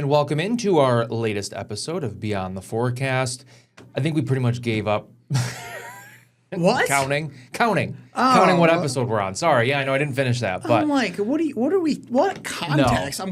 and welcome into our latest episode of Beyond the Forecast. I think we pretty much gave up What? counting what episode we're on. Sorry, yeah, I know I didn't finish that, but I'm like, what context? No, I'm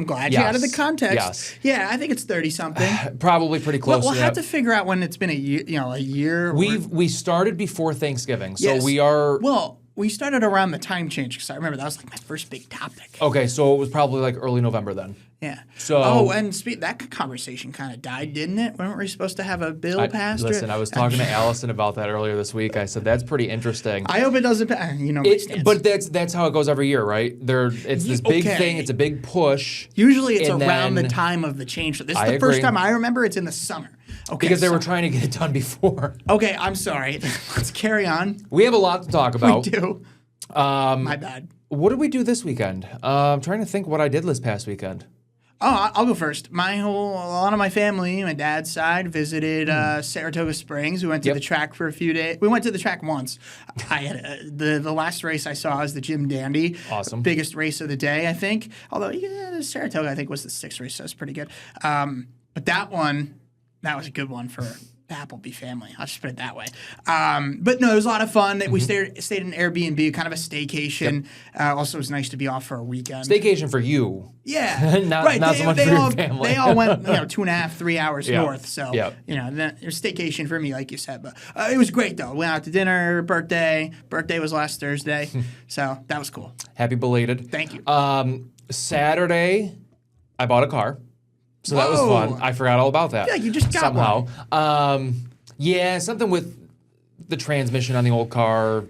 glad you added the context. Yes. Yeah, I think it's 30 something. probably pretty close. We'll to have that. to figure out when it's been a year. We started before Thanksgiving, so Yes. we are. Well, we started around the time change because I remember that was like my first big topic. Okay, so it was probably like early November then. Yeah. So- and that conversation kind of died, didn't it? Weren't we supposed to have a bill passed? Listen, I was talking to Allison about that earlier this week. I said that's pretty interesting. I hope it doesn't pass. You know my stance. But that's how it goes every year, right? It's this big Okay. thing. It's a big push. Usually it's and around the then- time of the change. This is I the first agree. time I remember it's in the summer. Okay, Because they were trying to get it done before. Okay, I'm sorry. Let's carry on. We have a lot to talk about. We do. My bad. What did we do this weekend? I'm trying to think what I did this past weekend. Oh, I'll go first. A lot of my family, my dad's side, visited Saratoga Springs. We went to Yep. the track for a few days. We went to the track once. I had the last race I saw was the Jim Dandy. Awesome. Biggest race of the day, I think. Although Saratoga, I think, was the sixth race, so it was pretty good. But that was a good one for the Appleby family. I'll just put it that way. But no, it was a lot of fun. We stayed in an Airbnb, kind of a staycation. Also, it was nice to be off for a weekend. Staycation for you. Yeah, Not right. so much for your family. They all went 2.5, 3 hours Yeah. north. So Yeah. it was staycation for me, like you said. But it was great though. Went out to dinner, birthday. Birthday was last Thursday, so that was cool. Happy belated. Thank you. Saturday, I bought a car. So that was Whoa. fun. I forgot all about that. Yeah, you just got somehow. Yeah, something with the transmission on the old car.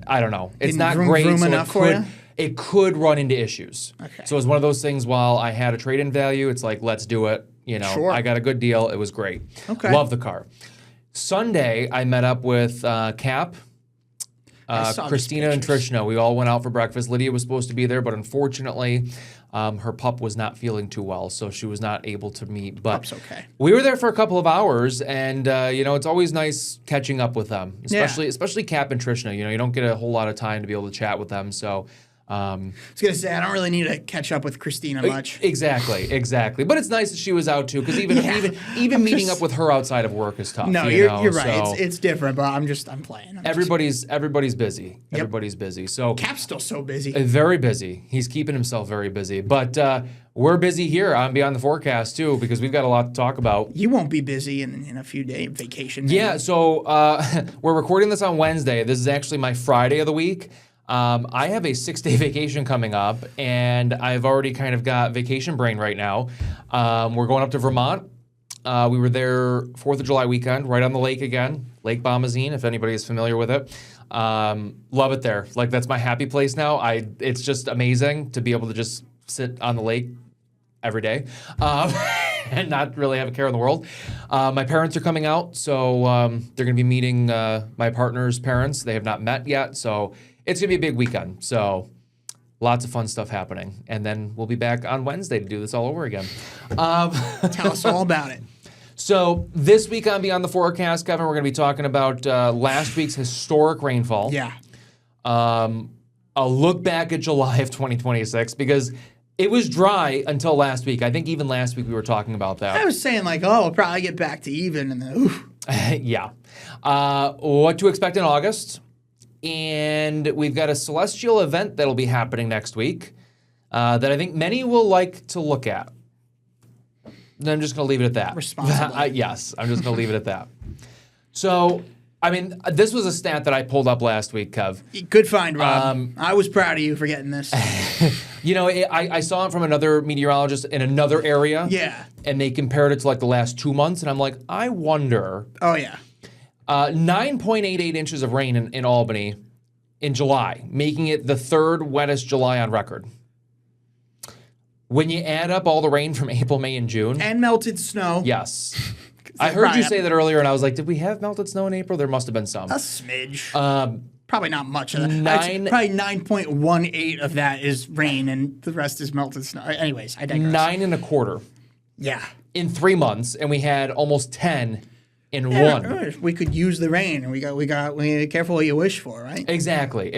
I don't know. It's Didn't not vroom great. vroom So enough for you? it could run into issues. Okay. So it was one of those things. While I had a trade-in value, it's like, let's do it. Sure. I got a good deal. It was great. Okay. Love the car. Sunday, I met up with Cap, I saw these Christina, and pictures. Trishna. We all went out for breakfast. Lydia was supposed to be there, but unfortunately, her pup was not feeling too well, so she was not able to meet. But Pup's okay. we were there for a couple of hours, and it's always nice catching up with them, especially Cap and Trishna. You don't get a whole lot of time to be able to chat with them, so. I was gonna say I don't really need to catch up with Christina much. Exactly. But it's nice that she was out too, because even meeting up with her outside of work is tough. No, you're right. So It's different, but I'm playing. everybody's busy. Everybody's busy. So Cap's still so busy. very busy. He's keeping himself very busy. But we're busy here on Beyond the Forecast too, because we've got a lot to talk about. You won't be busy in a few days vacation. Yeah. So we're recording this on Wednesday. This is actually my Friday of the week. I have a 6-day vacation coming up, and I've already kind of got vacation brain right now. We're going up to Vermont. We were there 4th of July weekend, right on the lake again, Lake Bomazine, if anybody is familiar with it. Love it there. Like, that's my happy place now. It's just amazing to be able to just sit on the lake every day and not really have a care in the world. My parents are coming out, so they're going to be meeting my partner's parents. They have not met yet, so it's going to be a big weekend. So lots of fun stuff happening. And then we'll be back on Wednesday to do this all over again. Tell us all about it. So this week on Beyond the Forecast, Kevin, we're going to be talking about last week's historic rainfall. Yeah. A look back at July of 2026, because it was dry until last week. I think even last week we were talking about that. I was saying we'll probably get back to even, and then oof. Yeah. What to expect in August. And we've got a celestial event that'll be happening next week that I think many will like to look at. And I'm just going to leave it at that. Responsibly. Yes, I'm just going to leave it at that. So, this was a stat that I pulled up last week, Kev. Good find, Rob. I was proud of you for getting this. I saw it from another meteorologist in another area. Yeah. And they compared it to the last 2 months. And I'm like, I wonder. Oh, yeah. 9.88 inches of rain in Albany in July, making it the third wettest July on record. When you add up all the rain from April, May, and June. And melted snow. Yes. I heard you say that earlier, and I was like, did we have melted snow in April? There must have been some. A smidge. Probably not much of that. Nine- Probably 9.18 of that is rain, and the rest is melted snow. Anyways, I digress. 9.25 Yeah. in 3 months, and we had almost 10 in one. We could use the rain, and we got careful what you wish for, right? Exactly.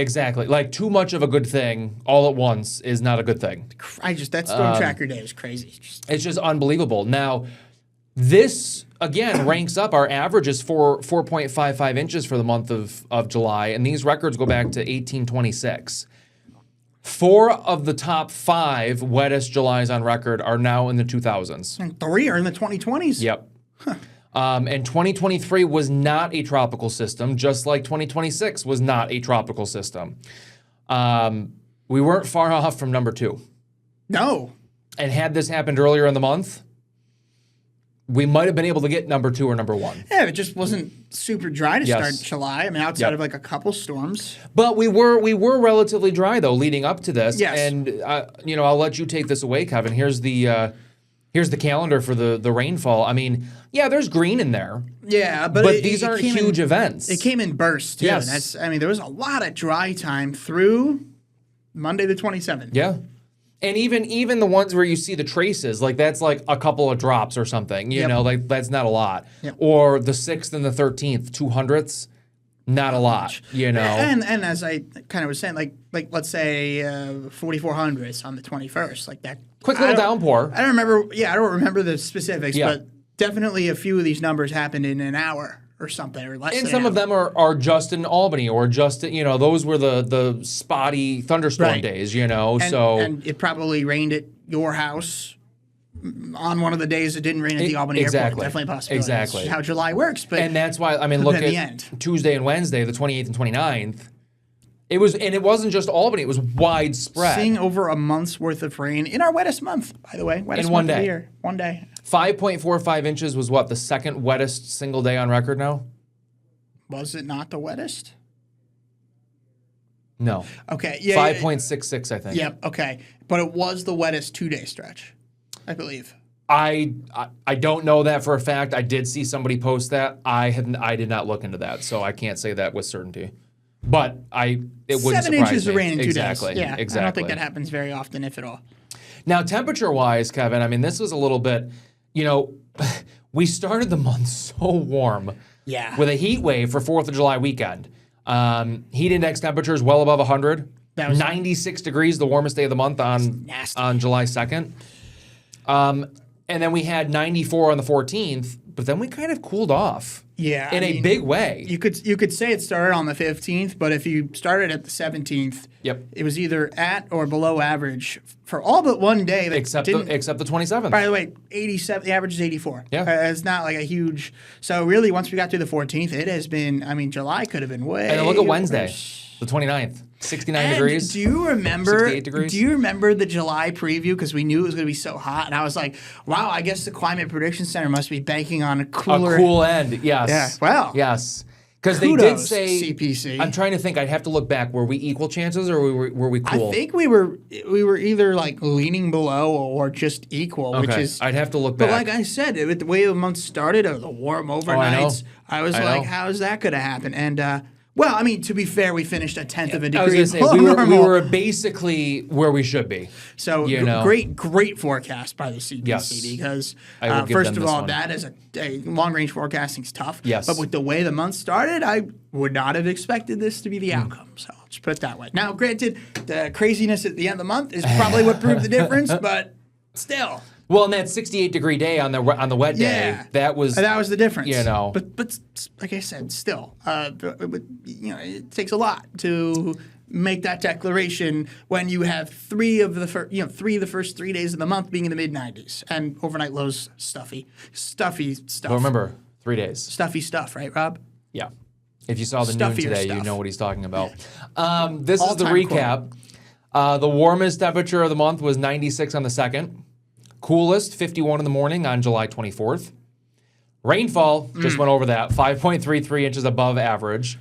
Like too much of a good thing all at once is not a good thing. That storm tracker day was crazy. It's just unbelievable. Now, this again ranks up. Our average is 4.55 inches for the month of July, and these records go back to 1826. 4 of the top 5 wettest Julys on record are now in the 2000s. And 3 are in the 2020s. Yep. And 2023 was not a tropical system, just like 2026 was not a tropical system. We weren't far off from number 2. No. And had this happened earlier in the month, we might have been able to get number 2 or number 1. Yeah, it just wasn't super dry to start July. I mean, outside of like a couple storms. But we were relatively dry though leading up to this. Yes. And I'll let you take this away, Kevin. Here's the calendar for the rainfall. I mean, yeah, there's green in there. Yeah, but these aren't huge events. It came in bursts too. Yes. And there was a lot of dry time through Monday the 27th. Yeah. And even the ones where you see the traces, like that's like a couple of drops or something, you know, like that's not a lot. Yep. Or the 6th and the 13th, 200ths, not a lot, you know. And as I kind of was saying, like let's say 4400s on the 21st, like that. Quick little downpour. I don't remember the specifics, Yeah. but definitely a few of these numbers happened in an hour or something, or less. And than some an of them are just in Albany or just, those were the spotty thunderstorm days, And it probably rained at your house on one of the days it didn't rain at the Albany airport. Definitely a possibility. Exactly. That's how July works. And that's why, look at Tuesday and Wednesday, the 28th and 29th. It wasn't just Albany, it was widespread. Seeing over a month's worth of rain in our wettest month, by the way. Wettest in one month of day. the year. One day. 5.45 inches was what, the second wettest single day on record now? Was it not the wettest? No. Okay. Yeah. 5.66, I think. Yep. Okay. But it was the wettest 2-day stretch, I believe. I don't know that for a fact. I did see somebody post that. I did not look into that, so I can't say that with certainty. But it wouldn't 7 surprise inches me. of rain in 2 days. Yeah, exactly. I don't think that happens very often, if at all. Now, temperature-wise, Kevin, this was a little bit, we started the month so warm. Yeah. With a heat wave for 4th of July weekend. Heat index temperatures well above 100. That was 96 degrees, the warmest day of the month on July 2nd. And then we had 94 on the 14th, but then we kind of cooled off. Yeah. In a big way. You could say it started on the 15th, but if you started at the 17th, it was either at or below average for all but one day. Except the 27th. By the way, 87. The average is 84. Yeah. It's not like a huge. So really, once we got to the 14th, it has been. July could have been way. And look at Wednesday, the 29th. 69 degrees. Do you remember? 68 degrees. Do you remember the July preview? Because we knew it was going to be so hot, and I was like, "Wow, I guess the Climate Prediction Center must be banking on a cooler, a cool end." Yes. Yeah. Well. Yes. Because they did say CPC. I'm trying to think. I'd have to look back. Were we equal chances or were we cool? I think we were either like leaning below or just equal, okay. which is. I'd have to look back. But like I said, with the way the month started, the warm overnights, I was like, "How is that going to happen?" And well, to be fair, we finished a tenth of a degree. I was going to say, we were basically where we should be. So great forecast by the CPC because, first of all, that is a long-range forecasting is tough. Yes. But with the way the month started, I would not have expected this to be the outcome. So I'll just put it that way. Now, granted, the craziness at the end of the month is probably what proved the difference, but still. Well, and that 68-degree day on the wet day, that was the difference. But like I said, still, it takes a lot to make that declaration when you have three of the first 3 days of the month being in the mid-90s and overnight lows stuffy stuff. Well, remember, 3 days. Stuffy stuff, right, Rob? Yeah. If you saw the noon today, you know what he's talking about. This is the All-time recap. The warmest temperature of the month was 96 on the 2nd. Coolest, 51 in the morning on July 24th. Rainfall, just went over that, 5.33 inches above average.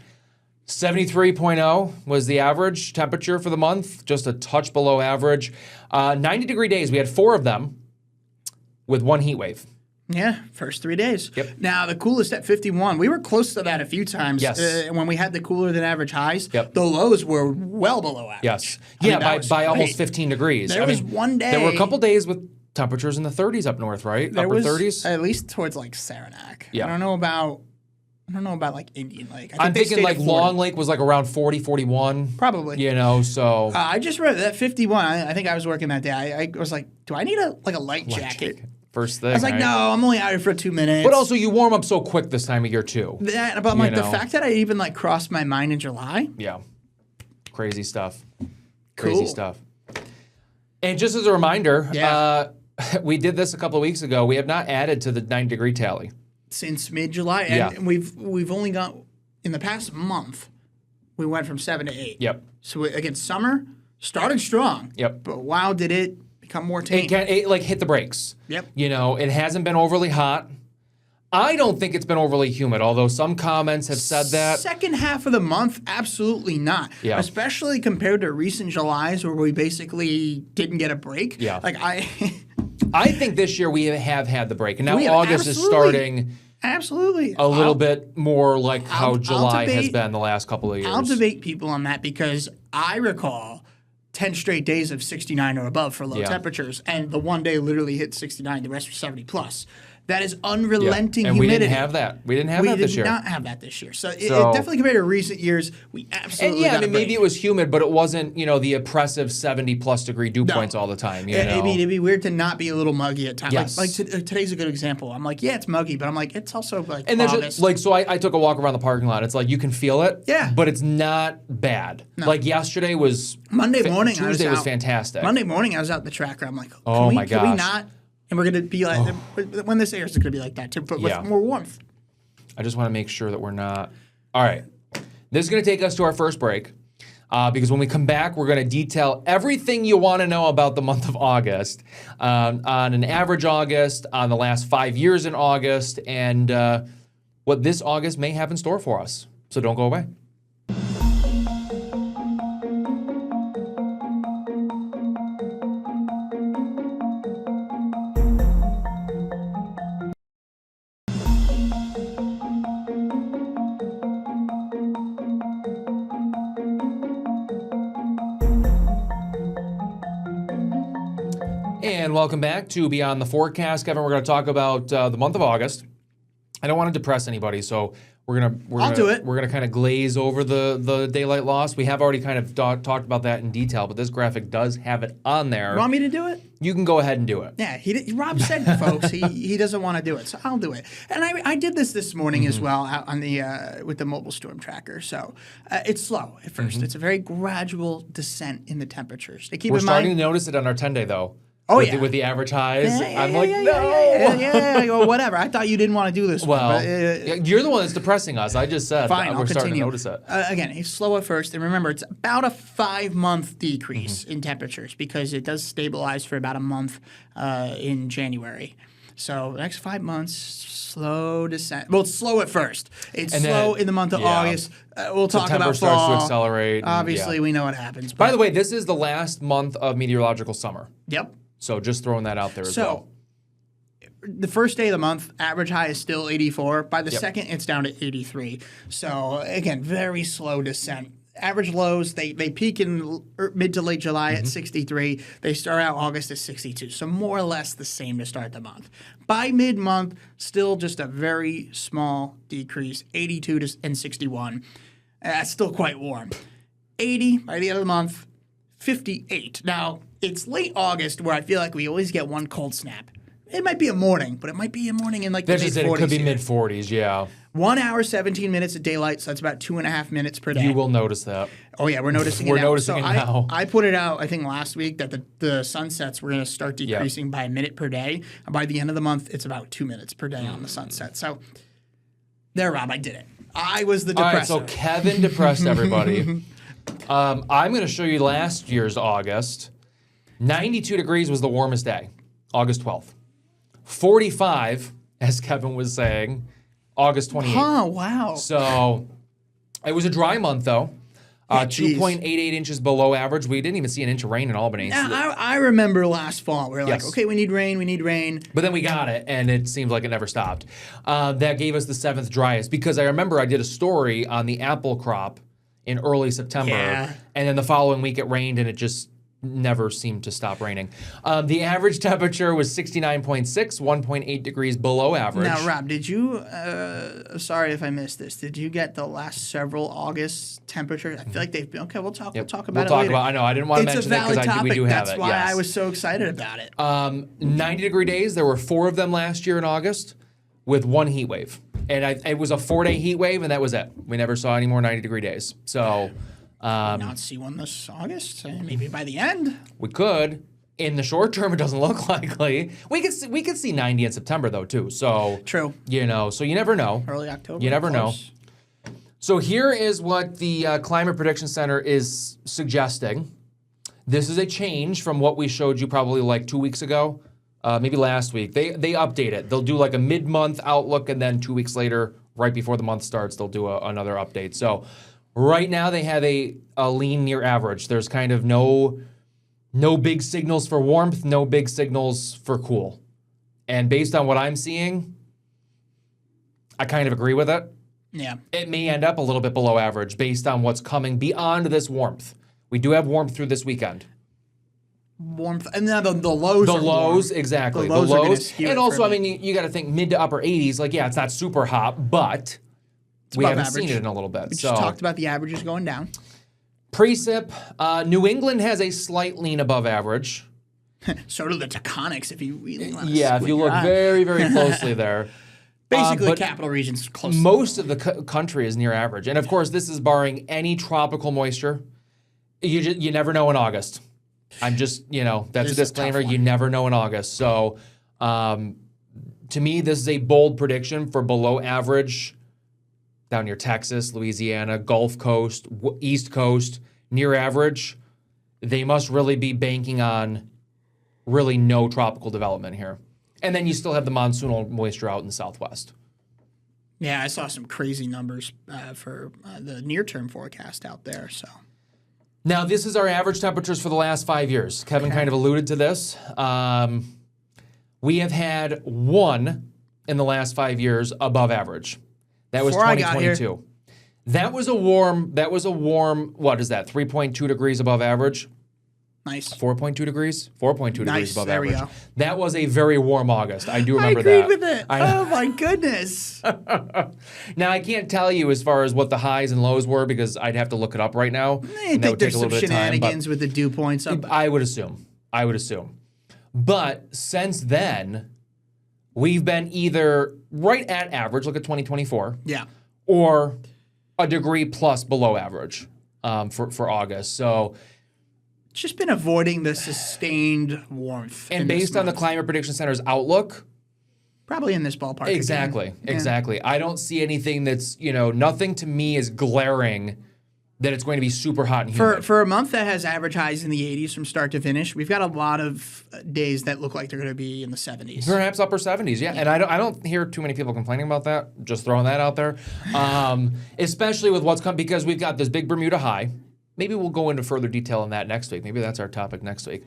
73.0 was the average temperature for the month, just a touch below average. 90-degree days, we had 4 of them with one heat wave. Yeah, first 3 days. Yep. Now, the coolest at 51, we were close to that a few times. Yes. When we had the cooler than average highs, Yep. the lows were well below average. Yes. By almost 15 degrees. There was one day. There were a couple days with temperatures in the 30s up north, right? There Upper was 30s? at least towards like Saranac. Yeah. I don't know about like Indian Lake. I'm they thinking stayed like at 40. Long Lake was like around 40, 41. Probably. You know, so. I just read that 51. I think I was working that day. I was like, do I need a light jacket? First thing. I was like, right? no, I'm only out here for 2 minutes. But also, you warm up so quick this time of year too. But I'm like, the fact that I even like crossed my mind in July. Yeah. Crazy stuff. Cool. Crazy stuff. And just as a reminder, we did this a couple of weeks ago. We have not added to the 9-degree tally Since mid-July. And we've only got, in the past month, we went from 7 to 8. Yep. So again, summer started strong. Yep. But wow, did it become more tame. It like hit the brakes. Yep. You know, it hasn't been overly hot. I don't think it's been overly humid, although some comments have said that. Second half of the month, absolutely not. Yeah. Especially compared to recent Julys where we basically didn't get a break. Yeah. Like I think this year we have had the break, and now We have August is starting absolutely a little bit more like how I'll July has debate- been the last couple of years. I'll debate people on that because I recall 10 straight days of 69 or above for low temperatures, and the one day literally hit 69, the rest were 70 plus. That is unrelenting and humidity. we didn't have that. We didn't have that this year. We did not have that this year. So it definitely compared to recent years, we absolutely And got a break. maybe it was humid, but it wasn't, the oppressive 70-plus degree dew points all the time. You know? I mean, it'd be weird to not be a little muggy at times. Yes. Like today's a good example. I'm like, yeah, it's muggy, but I'm like, it's also like And there's August. I took a walk around the parking lot. It's like you can feel it, Yeah. but it's not bad. No. Like yesterday was Monday morning, Tuesday was fantastic. Monday morning, I was out in the tracker. I'm like, Oh my can we gosh. not? And we're gonna be like, when this airs, it's gonna be like that too, but with more warmth. I just want to make sure that we're not. All right. This is going to take us to our first break because when we come back, we're going to detail everything you want to know about the month of August, on an average August, on the last 5 years in August, and what this August may have in store for us. So don't go away. And welcome back to Beyond the Forecast, Kevin. We're going to talk about the month of August. I don't want to depress anybody, so we're gonna kind of glaze over the daylight loss. We have already kind of talked about that in detail, but this graphic does have it on there. You want me to do it? You can go ahead and do it. Yeah, Rob said, folks, he doesn't want to do it, so I'll do it. And I did this morning as well out on the with the mobile storm tracker. So it's slow at first. It's a very gradual descent in the temperatures. We're starting to notice it on our 10-day though. Oh, with the average highs. I'm no. Yeah, whatever. I thought you didn't want to do this well, one. But, you're the one that's depressing us. I just said fine, we're starting to notice it. Again, it's slow at first. And remember, it's about a 5-month decrease in temperatures because it does stabilize for about a month in January. So the next 5 months, slow descent. Well, it's slow at first. It's slow in the month of August. We'll talk September about starts fall. to accelerate. Obviously, we know what happens. By the way, this is the last month of meteorological summer. Yep. So just throwing that out there as well. The first day of the month, average high is still 84. By the second, it's down to 83. So again, very slow descent. Average lows, they peak in mid to late July at 63. They start out August at 62. So more or less the same to start the month. By mid-month, still just a very small decrease, 82 and 61. That's still quite warm. 80 by the end of the month, 58. Now, it's late August where I feel like we always get one cold snap. It might be a morning, but it might be a morning in like the mid-40s. It could be mid-40s, yeah. 1 hour, 17 minutes of daylight, so that's about 2.5 minutes per day. You will notice that. Oh, yeah, we're noticing it We're now. noticing it now. I put it out, I think, last week that the sunsets were going to start decreasing by a minute per day. And by the end of the month, it's about 2 minutes per day on the sunset. So there, Rob, I did it. I was the depressor. All right, so Kevin depressed everybody. I'm going to show you last year's August. 92 degrees was the warmest day, August 12th. 45, as Kevin was saying, August 28th. Oh, wow. So it was a dry month, though. 2.88 inches below average. We didn't even see an inch of rain in Albany. I remember last fall. We were like, okay, we need rain. But then we got it, and it seemed like it never stopped. That gave us the 7th driest, because I remember I did a story on the apple crop in early September, and then the following week it rained, and it just never seem to stop raining. The average temperature was 69.6, 1.8 degrees below average. Now, Rob, did you, sorry if I missed this, did you get the last several August temperatures? I feel like they've been, okay, we'll talk about it later. I know, I didn't want to mention it because we do have it. That's why I was so excited about it. 90-degree days, there were 4 of them last year in August with 1 heat wave. And it was a 4-day heat wave, and that was it. We never saw any more 90-degree days. So... not see one this August. Maybe by the end. We could. In the short term, it doesn't look likely. We could see 90 in September though too. So true. So you never know. Early October. You never know. So here is what the Climate Prediction Center is suggesting. This is a change from what we showed you probably like 2 weeks ago, maybe last week. They update it. They'll do like a mid-month outlook, and then 2 weeks later, right before the month starts, they'll do another update. So. Right now, they have a lean near average. There's kind of no big signals for warmth, no big signals for cool. And based on what I'm seeing, I kind of agree with it. Yeah. It may end up a little bit below average based on what's coming beyond this warmth. We do have warmth through this weekend. Warmth, and now the lows. The lows, exactly. The lows. And also, I mean, you got to think mid to upper 80s. Like, yeah, it's not super hot, but... We haven't seen it in a little bit. We just talked about the averages going down. Precip, New England has a slight lean above average. So do the Taconics, if you really want to if you look very, very closely there. Basically, the capital region's close. Most of the country is near average. And of course, this is barring any tropical moisture. You never know in August. I'm just, that's a disclaimer. You never know in August. So to me, this is a bold prediction for below average down near Texas, Louisiana, Gulf Coast, East Coast, near average. They must really be banking on really no tropical development here. And then you still have the monsoonal moisture out in the Southwest. Yeah, I saw some crazy numbers for the near-term forecast out there. So now this is our average temperatures for the last 5 years. Kevin kind of alluded to this. We have had 1 in the last 5 years above average. That was 2022. That was a warm, what is that, 3.2 degrees above average? Nice. 4.2 degrees? 4.2 degrees above average. There we go. That was a very warm August. I do remember that. I agreed with it. Oh, my goodness. Now, I can't tell you as far as what the highs and lows were because I'd have to look it up right now. I think there's some shenanigans with the dew points. I would assume. But since then, we've been either right at average, look at 2024. Yeah. Or a degree plus below average for August. So it's just been avoiding the sustained warmth. And based on the Climate Prediction Center's outlook, probably in this ballpark. Exactly. I don't see anything that's, nothing to me is glaring that it's going to be super hot and humid. For a month that has average highs in the 80s from start to finish, we've got a lot of days that look like they're going to be in the 70s. Perhaps upper 70s, yeah. And I don't hear too many people complaining about that. Just throwing that out there. Especially with what's come, because we've got this big Bermuda high. Maybe we'll go into further detail on that next week. Maybe that's our topic next week.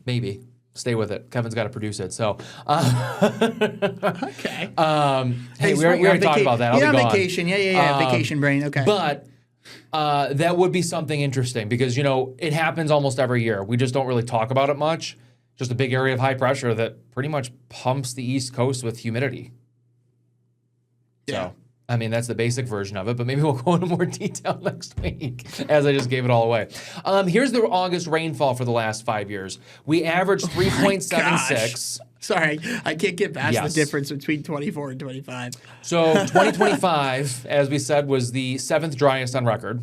Maybe. Stay with it. Kevin's got to produce it. So, okay. Hey, we already talked about that. I'll be on gone. Vacation. Yeah. Vacation brain. Okay. But that would be something interesting because, it happens almost every year. We just don't really talk about it much. Just a big area of high pressure that pretty much pumps the East Coast with humidity. Yeah. So, I mean, that's the basic version of it, but maybe we'll go into more detail next week as I just gave it all away. Here's the August rainfall for the last 5 years. We averaged 3.76. Sorry, I can't get past the difference between 24 and 25. So 2025, as we said, was the 7th driest on record.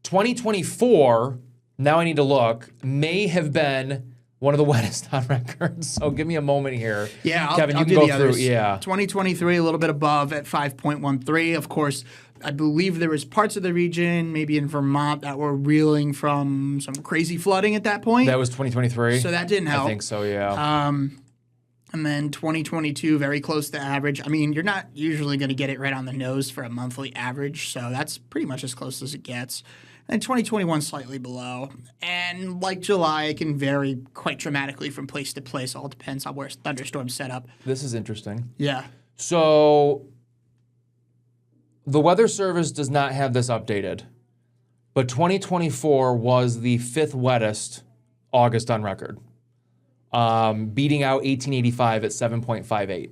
2024, now I need to look, may have been one of the wettest on record. So give me a moment here. Yeah, Kevin, I'll you can do go the through. others. Yeah. 2023, a little bit above at 5.13. Of course, I believe there was parts of the region, maybe in Vermont, that were reeling from some crazy flooding at that point. That was 2023. So that didn't help. I think so, yeah. And then 2022, very close to average. I mean, you're not usually going to get it right on the nose for a monthly average, so that's pretty much as close as it gets. And 2021, slightly below. And like July, it can vary quite dramatically from place to place. All depends on where thunderstorms set up. This is interesting. Yeah. So the Weather Service does not have this updated, but 2024 was the 5th wettest August on record, beating out 1885 at 7.58.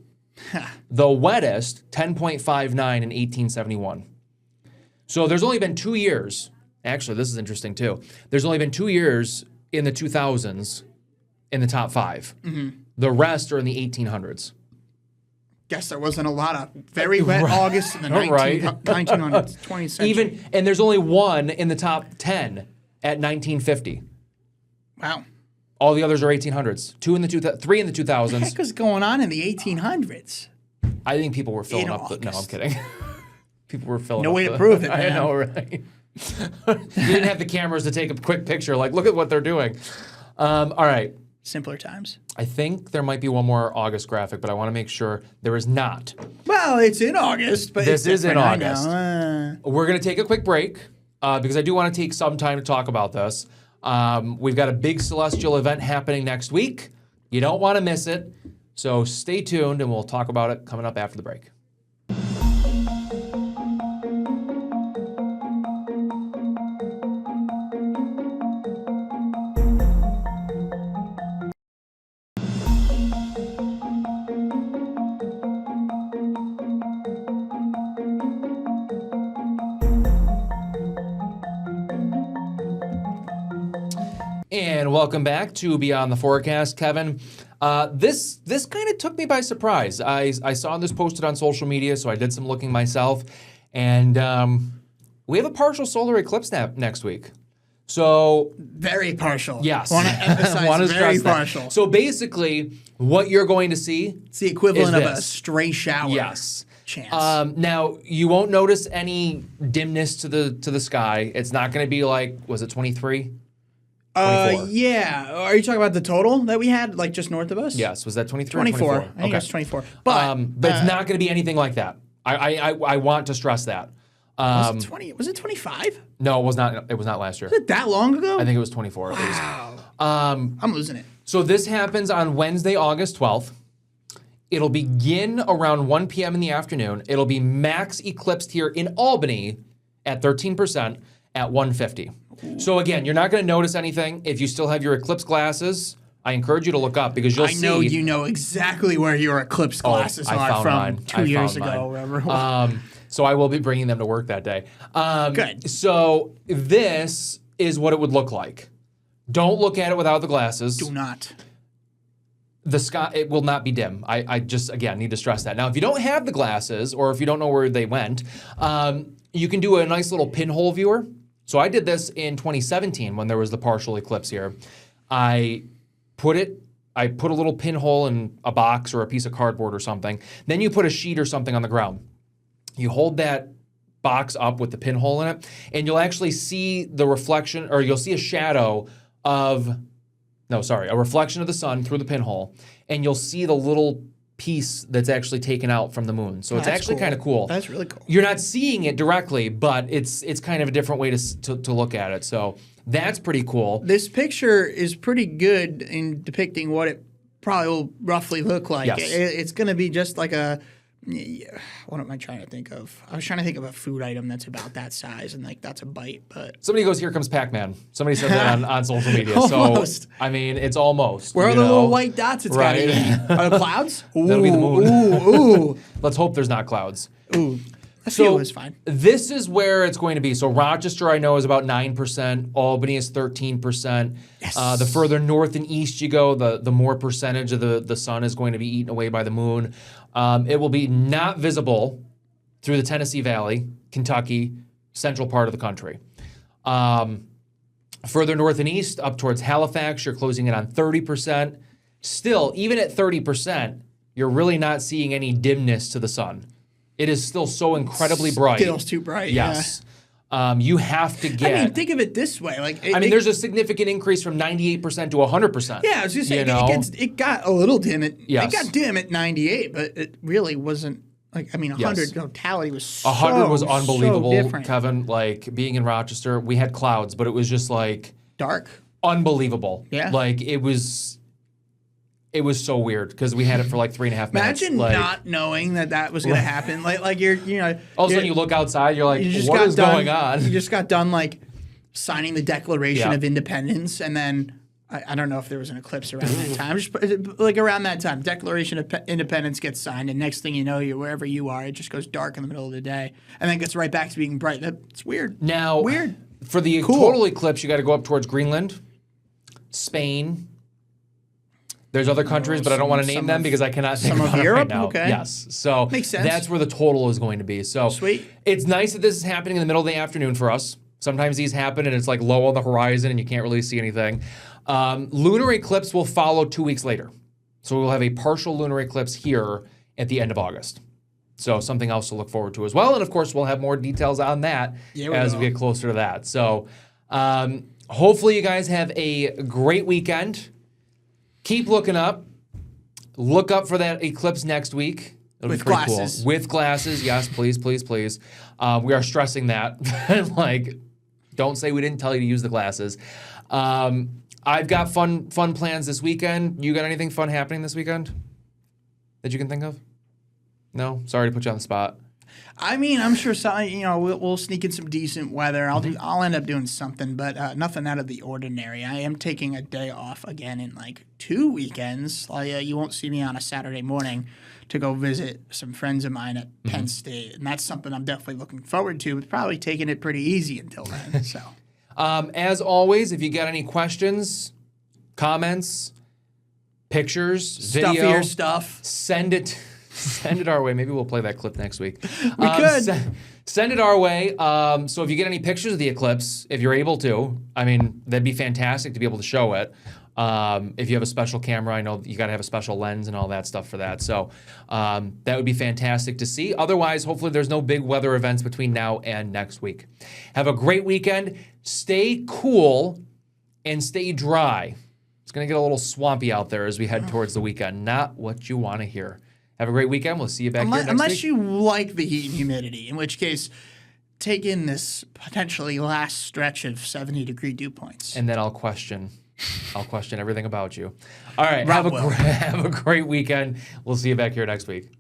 The wettest, 10.59 in 1871. So there's only been 2 years. Actually, this is interesting too. There's only been 2 years in the 2000s in the top 5. The rest are in the 1800s. Guess there wasn't a lot of very wet August in the 1900s, 20th century. And there's only one in the top 10 at 1950. Wow. All the others are 1800s. 3 in the 2000s. What the heck was going on in the 1800s? I think people were filling In up. No, I'm August. kidding. People were filling No up. way to prove it, I man. know, right? You didn't have the cameras to take a quick picture. Like, look at what they're doing. All right. Simpler times. I think there might be one more August graphic, but I want to make sure there is not. Well, it's in August, but This is in different, I August. know. We're going to take a quick break because I do want to take some time to talk about this. We've got a big celestial event happening next week. You don't want to miss it. So stay tuned and we'll talk about it coming up after the break. And welcome back to Beyond the Forecast, Kevin. This kind of took me by surprise. I saw this posted on social media, so I did some looking myself. And we have a partial solar eclipse next week. So Very partial. yes, Want to emphasize Want to very stress that. partial. So basically, what you're going to see, It's the equivalent is of a this. stray shower. yes. Chance. Now you won't notice any dimness to the sky. It's not going to be like, was it 23? 24. Yeah. Are you talking about the total that we had, like just north of us? Yes, was that 23 or 24. 24? I think it was 24. But, But it's not going to be anything like that. I want to stress that. was it 20? Was it 25? No, it was not. It was not last year. Was it that long ago? I think it was 24 at least. Wow. I'm losing it. So this happens on Wednesday, August 12th. It'll begin around 1 p.m. in the afternoon. It'll be max eclipsed here in Albany at 13% at 1:50. So again, you're not going to notice anything. If you still have your eclipse glasses, I encourage you to look up because you'll see. I know you know exactly where your eclipse glasses I are found from mine. 2 I years found ago. mine. Wherever it was. So I will be bringing them to work that day. Good. So this is what it would look like. Don't look at it without the glasses. Do not. The sky, it will not be dim. I just, again, need to stress that. Now, if you don't have the glasses or if you don't know where they went, you can do a nice little pinhole viewer. So I did this in 2017 when there was the partial eclipse here. I put a little pinhole in a box or a piece of cardboard or something. Then you put a sheet or something on the ground. You hold that box up with the pinhole in it, and you'll actually see the reflection, or you'll see a shadow of, a reflection of the sun through the pinhole, and you'll see the little piece that's actually taken out from the moon. So it's That's actually cool. kind of cool. That's really cool. You're not seeing it directly, but it's kind of a different way to look at it. So that's pretty cool. This picture is pretty good in depicting what it probably will roughly look like. Yes. It's going to be just like a. What am I trying to think of? I was trying to think of a food item that's about that size, and like that's a bite, but. Somebody goes, "Here comes Pac-Man." Somebody said that on social media. Almost. So I mean, it's almost. Where are you the know? little white dots it's got Right. to Are the clouds? That'll be the moon. Ooh, Let's hope there's not clouds. ooh. I feel it was fine. This is where it's going to be. So Rochester, I know, is about 9%. Albany is 13%. Yes. The further north and east you go, the more percentage of the sun is going to be eaten away by the moon. It will be not visible through the Tennessee Valley, Kentucky, central part of the country. Further north and east, up towards Halifax, you're closing in on 30%. Still, even at 30%, you're really not seeing any dimness to the sun. It is still so incredibly bright. Still too bright. Yes. You have to get. Yeah. I mean, think of it this way. Like, there's a significant increase from 98% to 100%. Yeah, I was just saying, it got a little dim. It got dim at 98, but it really wasn't. Like, I mean, 100 Yes. totality was so 100 was unbelievable, so different. Kevin. Like, being in Rochester, we had clouds, but it was just like Dark. unbelievable. Yeah. Like, it was so weird because we had it for like 3.5 minutes. Imagine like, not knowing that was going to happen. Like you're, all of a sudden you look outside, you're like, you just what got is done, going on? You just got done like signing the Declaration Yeah. of Independence, and then I don't know if there was an eclipse around that time. Just like around that time, Declaration of Independence gets signed, and next thing you know, you're wherever you are. It just goes dark in the middle of the day, and then gets right back to being bright. It's weird. Now, Weird. for the total eclipse, you got to go up towards Greenland, Spain. There's other countries, but I don't want to name them because I cannot think some of about it Europe? right now. Okay. Yes. So Makes sense. that's where the total is going to be. So Sweet. It's nice that this is happening in the middle of the afternoon for us. Sometimes these happen and it's like low on the horizon and you can't really see anything. Lunar eclipse will follow 2 weeks later. So we'll have a partial lunar eclipse here at the end of August. So something else to look forward to as well. And of course, we'll have more details on that as we get closer to that. So hopefully you guys have a great weekend. Keep looking up. Look up for that eclipse next week. It'll With be pretty glasses. Cool. With glasses, yes, please, please, please. We are stressing that. Like, don't say we didn't tell you to use the glasses. I've got fun plans this weekend. You got anything fun happening this weekend that you can think of? No? Sorry to put you on the spot. I mean, I'm sure we'll sneak in some decent weather. I'll end up doing something, but nothing out of the ordinary. I am taking a day off again in like 2 weekends. You won't see me on a Saturday morning to go visit some friends of mine at Penn State, and that's something I'm definitely looking forward to. But probably taking it pretty easy until then. So, as always, if you got any questions, comments, pictures, stuff video, of your stuff. Send it our way. Maybe we'll play that clip next week. We could. Send it our way. So if you get any pictures of the eclipse, if you're able to, I mean, that'd be fantastic to be able to show it. If you have a special camera, I know you got to have a special lens and all that stuff for that. So that would be fantastic to see. Otherwise, hopefully there's no big weather events between now and next week. Have a great weekend. Stay cool and stay dry. It's going to get a little swampy out there as we head towards the weekend. Not what you want to hear. Have a great weekend. We'll see you back here next week. Unless you like the heat and humidity, in which case, take in this potentially last stretch of 70-degree dew points. And then I'll question everything about you. All right. Rob Have a great weekend. We'll see you back here next week.